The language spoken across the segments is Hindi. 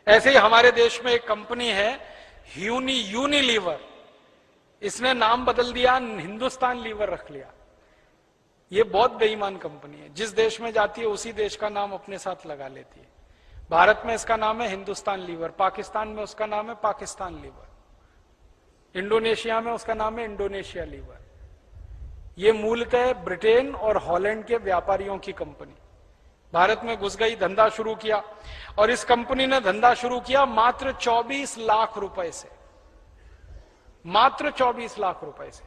ऐसे ही हमारे देश में एक कंपनी है यूनिलीवर, इसने नाम बदल दिया, हिंदुस्तान लीवर रख लिया। ये बहुत बेईमान कंपनी है, जिस देश में जाती है उसी देश का नाम अपने साथ लगा लेती है। भारत में इसका नाम है हिंदुस्तान लीवर, पाकिस्तान में उसका नाम है पाकिस्तान लीवर, इंडोनेशिया में उसका नाम है इंडोनेशिया लीवर। ये मूलतः ब्रिटेन और हॉलैंड के व्यापारियों की कंपनी भारत में घुस गई, धंधा शुरू किया, और इस कंपनी ने धंधा शुरू किया मात्र 24 लाख रुपए से, मात्र 24 लाख रुपए से।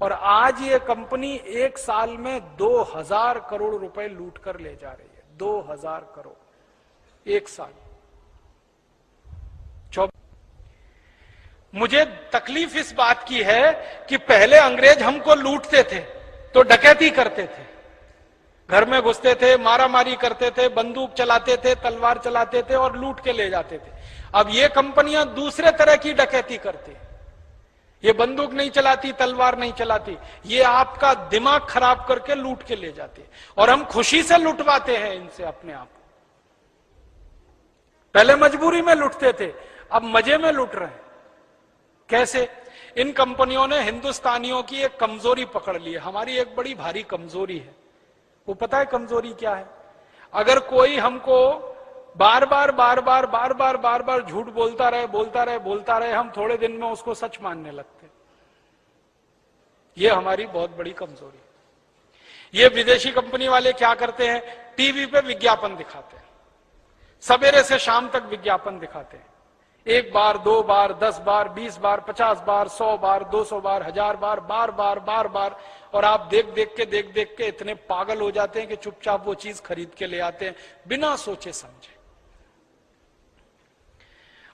और आज ये कंपनी एक साल में 2000 करोड़ रुपए लूट कर ले जा रही है। 2000 करोड़ एक साल। मुझे तकलीफ इस बात की है कि पहले अंग्रेज हमको लूटते थे तो डकैती करते थे, घर में घुसते थे, मारामारी करते थे, बंदूक चलाते थे, तलवार चलाते थे और लूट के ले जाते थे। अब ये कंपनियां दूसरे तरह की डकैती करती, ये बंदूक नहीं चलाती, तलवार नहीं चलाती, ये आपका दिमाग खराब करके लूट के ले जाती, और हम खुशी से लुटवाते हैं इनसे अपने आप। पहले मजबूरी में लुटते थे, अब मजे में लुट रहे हैं। कैसे? इन कंपनियों ने हिंदुस्तानियों की एक कमजोरी पकड़ ली है। हमारी एक बड़ी भारी कमजोरी है, वो पता है कमजोरी क्या है? अगर कोई हमको बार बार झूठ बोलता रहे, हम थोड़े दिन में उसको सच मानने लगते। ये हमारी बहुत बड़ी कमजोरी है। ये विदेशी कंपनी वाले क्या करते हैं? टीवी पे विज्ञापन दिखाते हैं, सवेरे से शाम तक विज्ञापन दिखाते हैं। 1 बार, 2 बार, 10 बार, 20 बार, 50 बार, 100 बार, 200 बार, 1000 बार, बार, और आप देख देख के इतने पागल हो जाते हैं कि चुपचाप वो चीज खरीद के ले आते हैं बिना सोचे समझे।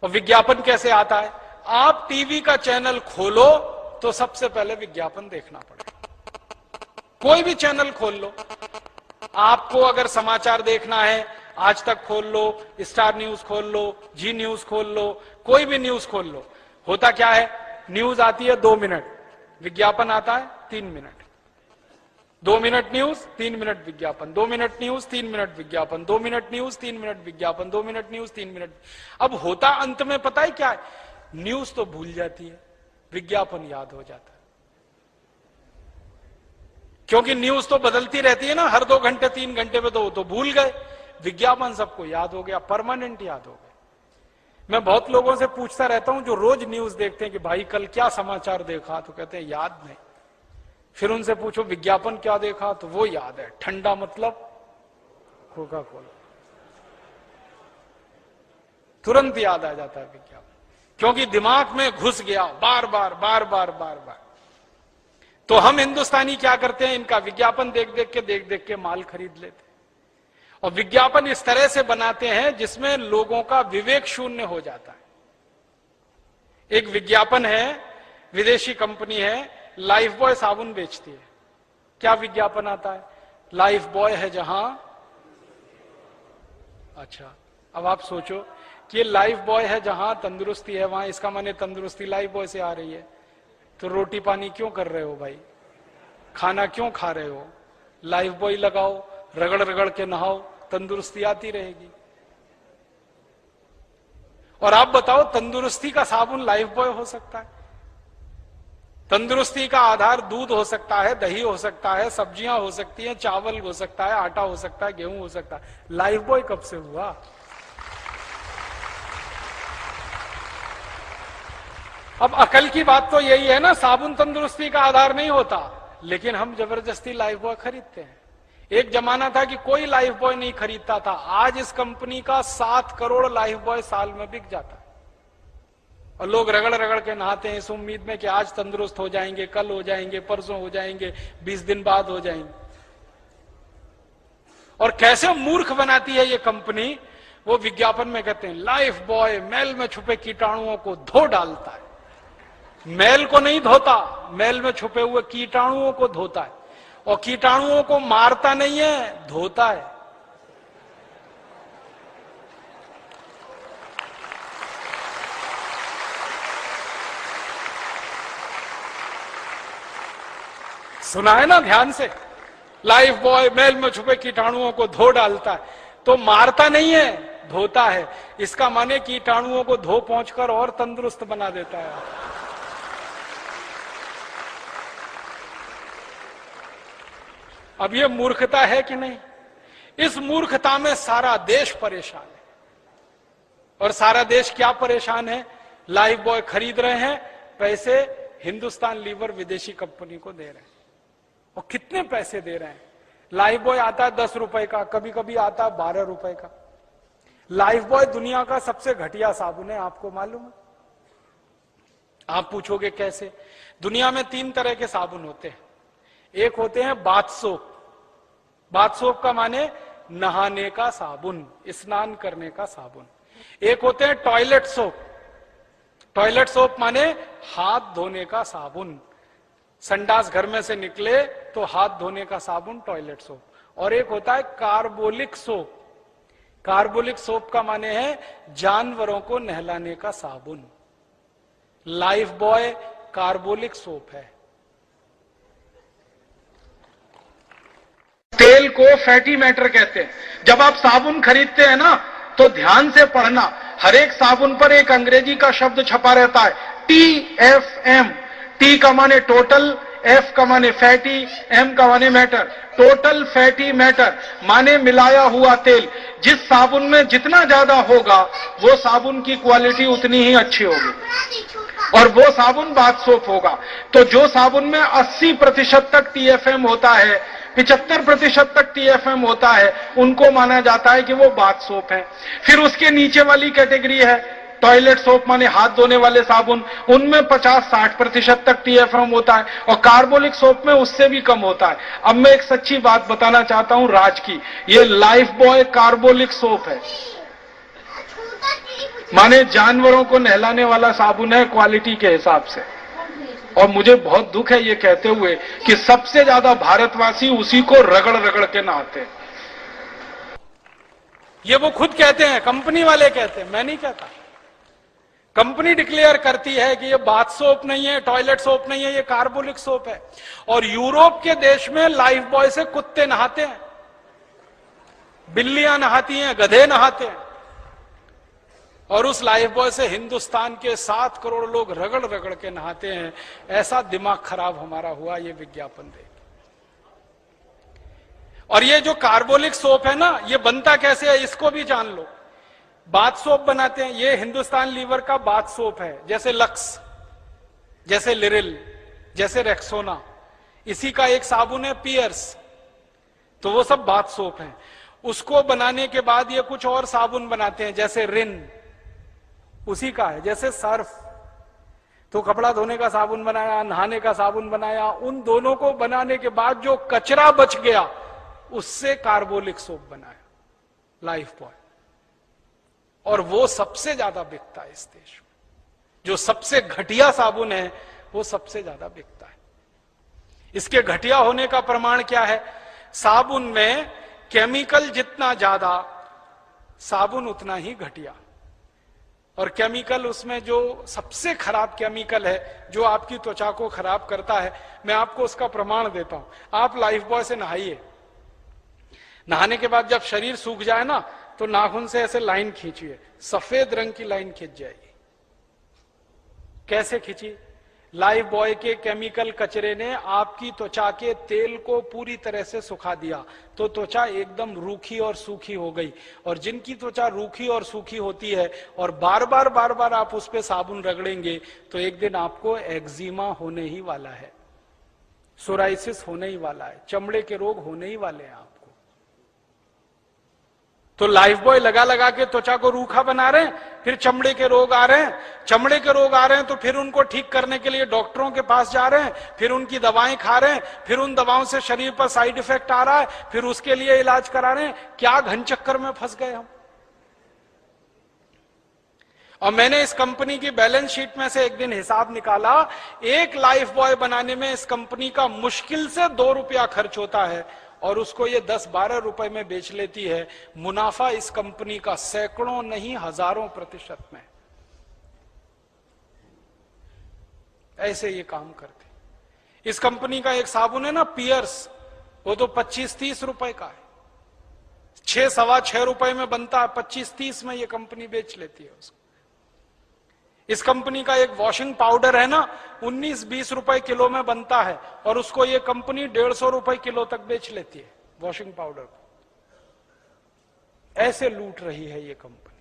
और विज्ञापन कैसे आता है? आप टीवी का चैनल खोलो तो सबसे पहले विज्ञापन देखना पड़ेगा। कोई भी चैनल खोल लो, आपको अगर समाचार देखना है, आज तक खोल लो, स्टार न्यूज खोल लो, जी न्यूज खोल लो, कोई भी न्यूज खोल लो, होता क्या है? न्यूज आती है 2 मिनट, विज्ञापन आता है 3 मिनट। 2 मिनट न्यूज, 3 मिनट विज्ञापन, 2 मिनट न्यूज, 3 मिनट विज्ञापन, 2 मिनट न्यूज, 3 मिनट विज्ञापन, 2 मिनट न्यूज, 3 मिनट। अब होता अंत में पता है क्या है? न्यूज तो भूल जाती है, विज्ञापन याद हो जाता है। क्योंकि न्यूज तो बदलती रहती है ना, हर 2 घंटे 3 घंटे में, तो भूल गए। विज्ञापन सबको याद हो गया, परमानेंट याद हो गया। मैं बहुत लोगों से पूछता रहता हूं जो रोज न्यूज देखते हैं कि भाई कल क्या समाचार देखा, तो कहते हैं याद नहीं। फिर उनसे पूछो विज्ञापन क्या देखा, तो वो याद है, ठंडा मतलब कोका कोला, तुरंत याद आ जाता है विज्ञापन, क्योंकि दिमाग में घुस गया बार बार। तो हम हिंदुस्तानी क्या करते हैं? इनका विज्ञापन देख देख के माल खरीद लेते हैं। और विज्ञापन इस तरह से बनाते हैं जिसमें लोगों का विवेक शून्य हो जाता है। एक विज्ञापन है, विदेशी कंपनी है, लाइफ बॉय साबुन बेचती है। क्या विज्ञापन आता है? लाइफ बॉय है जहां। अच्छा, अब आप सोचो कि लाइफ बॉय है जहां तंदुरुस्ती है वहां, इसका माने तंदुरुस्ती लाइफ बॉय से आ रही है। तो रोटी पानी क्यों कर रहे हो भाई? खाना क्यों खा रहे हो? लाइफ बॉय लगाओ, रगड़ रगड़ के नहाओ, तंदुरुस्ती आती रहेगी। और आप बताओ, तंदुरुस्ती का साबुन लाइफ बॉय हो सकता है? तंदुरुस्ती का आधार दूध हो सकता है, दही हो सकता है, सब्जियां हो सकती हैं, चावल हो सकता है, आटा हो सकता है, गेहूं हो सकता है। लाइफ बॉय कब से हुआ? अब अकल की बात तो यही है ना, साबुन तंदुरुस्ती का आधार नहीं होता, लेकिन हम जबरदस्ती लाइफ बॉय खरीदते हैं। एक जमाना था कि कोई लाइफ बॉय नहीं खरीदता था, आज इस कंपनी का 7 करोड़ लाइफ बॉय साल में बिक जाता है। और लोग रगड़ रगड़ के नहाते हैं इस उम्मीद में कि आज तंदुरुस्त हो जाएंगे, कल हो जाएंगे, परसों हो जाएंगे, 20 दिन बाद हो जाएंगे। और कैसे मूर्ख बनाती है ये कंपनी, वो विज्ञापन में कहते हैं लाइफ बॉय मैल में छुपे कीटाणुओं को धो डालता है। मैल को नहीं धोता, मैल में छुपे हुए कीटाणुओं को धोता है। और कीटाणुओं को मारता नहीं है, धोता है। सुना है ना ध्यान से? लाइफ बॉय मैल में छुपे कीटाणुओं को धो डालता है। तो मारता नहीं है, धोता है, इसका माने कीटाणुओं को धो पहुंचकर और तंदुरुस्त बना देता है। अब ये मूर्खता है कि नहीं? इस मूर्खता में सारा देश परेशान है। और सारा देश क्या परेशान है? लाइफ बॉय खरीद रहे हैं, पैसे हिंदुस्तान लीवर विदेशी कंपनी को दे रहे हैं। और कितने पैसे दे रहे हैं? लाइफ बॉय आता है 10 रुपए का, कभी कभी आता है 12 रुपए का। लाइफ बॉय दुनिया का सबसे घटिया साबुन है, आपको मालूम है? आप पूछोगे कैसे? दुनिया में 3 तरह के साबुन होते हैं। एक होते हैं बाथ सोप। बाथ सोप का माने नहाने का साबुन, स्नान करने का साबुन। एक होते हैं टॉयलेट सोप। टॉयलेट सोप माने हाथ धोने का साबुन। संडास घर में से निकले तो हाथ धोने का साबुन, टॉयलेट सोप। और एक होता है कार्बोलिक सोप। कार्बोलिक सोप का माने है जानवरों को नहलाने का साबुन। लाइफ बॉय कार्बोलिक सोप है। तेल को फैटी मैटर कहते हैं। जब आप साबुन खरीदते हैं ना तो ध्यान से पढ़ना, हर एक साबुन पर एक अंग्रेजी का शब्द छपा रहता है, TFM। T का माने टोटल, F का माने फैटी, M का माने मैटर। टोटल फैटी मैटर माने मिलाया हुआ तेल। जिस साबुन में जितना ज्यादा होगा वो साबुन की क्वालिटी उतनी ही अच्छी होगी, और वो साबुन बाथ सोप होगा। तो जो साबुन में 80% तक TFM होता है, 75% तक TFM होता है, उनको माना जाता है कि वो बाथ सोप है। फिर उसके नीचे वाली कैटेगरी है टॉयलेट सोप, माने हाथ धोने वाले साबुन। उनमें 50-60% तक TFM होता है, और कार्बोलिक सोप में उससे भी कम होता है। अब मैं एक सच्ची बात बताना चाहता हूं राज की, ये लाइफ बॉय कार्बोलिक सोप है, माने जानवरों को नहलाने वाला साबुन है क्वालिटी के हिसाब से। और मुझे बहुत दुख है ये कहते हुए कि सबसे ज्यादा भारतवासी उसी को रगड़ रगड़ के नहाते हैं। ये वो खुद कहते हैं, कंपनी वाले कहते हैं, मैं नहीं कहता। कंपनी डिक्लेयर करती है कि ये बाथ सोप नहीं है, टॉयलेट सोप नहीं है, ये कार्बोलिक सोप है। और यूरोप के देश में लाइफ बॉय से कुत्ते नहाते हैं, बिल्लियां नहाती हैं, गधे नहाते हैं। और उस लाइफ बॉय से हिंदुस्तान के 7 करोड़ लोग रगड़ रगड़ के नहाते हैं। ऐसा दिमाग खराब हमारा हुआ ये विज्ञापन देख। और ये जो कार्बोलिक सोप है ना, ये बनता कैसे है इसको भी जान लो। बाथ सोप बनाते हैं, ये हिंदुस्तान लीवर का बाथ सोप है, जैसे लक्स, जैसे लिरिल, जैसे रेक्सोना। इसी का एक साबुन है पियर्स, तो वो सब बाथ सोप है। उसको बनाने के बाद ये कुछ और साबुन बनाते हैं, जैसे रिन, उसी का है। जैसे सर्फ, तो कपड़ा धोने का साबुन बनाया, नहाने का साबुन बनाया। उन दोनों को बनाने के बाद जो कचरा बच गया उससे कार्बोलिक सोप बनाया लाइफ बॉय। और वो सबसे ज्यादा बिकता है इस देश में। जो सबसे घटिया साबुन है वो सबसे ज्यादा बिकता है। इसके घटिया होने का प्रमाण क्या है? साबुन में केमिकल जितना ज्यादा, साबुन उतना ही घटिया। और केमिकल, उसमें जो सबसे खराब केमिकल है जो आपकी त्वचा को खराब करता है, मैं आपको उसका प्रमाण देता हूं। आप लाइफ बॉय से नहाइए, नहाने के बाद जब शरीर सूख जाए ना तो नाखून से ऐसे लाइन खींचिए, सफेद रंग की लाइन खींच जाएगी। कैसे खींची? लाइफ बॉय के केमिकल कचरे ने आपकी त्वचा के तेल को पूरी तरह से सुखा दिया, तो त्वचा एकदम रूखी और सूखी हो गई। और जिनकी त्वचा रूखी और सूखी होती है और बार बार आप उस पर साबुन रगड़ेंगे तो एक दिन आपको एक्जिमा होने ही वाला है, सोराइसिस होने ही वाला है, चमड़े के रोग होने ही वाले हैं आपको। तो लाइफ बॉय लगा लगा के त्वचा को रूखा बना रहे हैं, फिर चमड़े के रोग आ रहे हैं। चमड़े के रोग आ रहे हैं तो फिर उनको ठीक करने के लिए डॉक्टरों के पास जा रहे हैं, फिर उनकी दवाएं खा रहे हैं, फिर उन दवाओं से शरीर पर साइड इफेक्ट आ रहा है, फिर उसके लिए इलाज करा रहे हैं। क्या घन चक्कर में फंस गए हम। और मैंने इस कंपनी की बैलेंस शीट में से एक दिन हिसाब निकाला, एक लाइफ बॉय बनाने में इस कंपनी का मुश्किल से 2 रुपया खर्च होता है और उसको ये 10-12 रुपए में बेच लेती है। मुनाफा इस कंपनी का सैकड़ों नहीं हजारों % में। ऐसे ये काम करते। इस कंपनी का एक साबुन है ना पियर्स, वो तो 25-30 रुपए का है। 6-6.25 रुपए में बनता है, 25-30 में ये कंपनी बेच लेती है उसको। इस कंपनी का एक वॉशिंग पाउडर है ना, 19-20 रुपए किलो में बनता है, और उसको ये कंपनी 150 रुपए किलो तक बेच लेती है वॉशिंग पाउडर को। ऐसे लूट रही है ये कंपनी।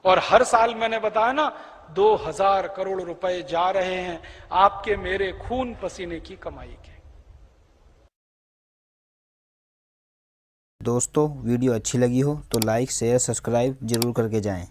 और हर साल मैंने बताया ना 2000 करोड़ रुपए जा रहे हैं आपके मेरे खून पसीने की कमाई के। दोस्तों वीडियो अच्छी लगी हो तो लाइक शेयर सब्सक्राइब जरूर करके जाएं।